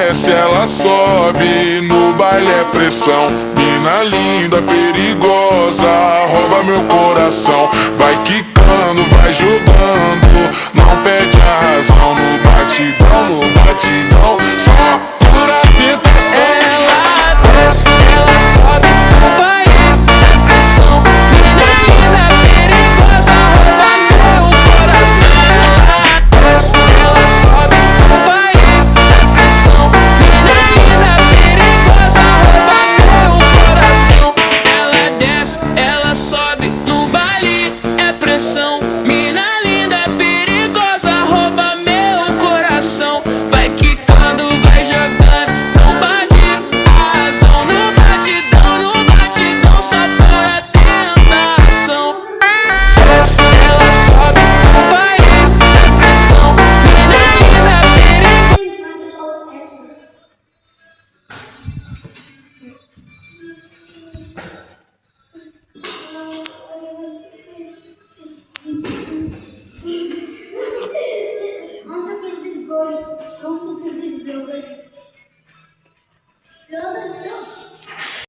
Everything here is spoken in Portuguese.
desce, ela sobe, no baile é pressão. Mina linda, perigosa, rouba meu coração. Vai quicando, vai jogando, não perde a razão. No batidão, no batidão, só pura tentação. Ela desce, ela sobe, no baile é pressão. Mina linda, perigosa, rouba meu coração. Ela desce, ela sobe, no baile é pressão. Mina linda, perigosa, rouba meu coração. Ela desce, ela sobe, no baile é pressão. Mina linda, perigosa, rouba meu coração. Vai quicando, vai jogando, não bate a razão. No batidão, só para tentação. Desce, ela sobe, no baile é pressão. Mina linda, perigosa. Want to kill this girl? Want to kill this blogger? Bloggers, stop.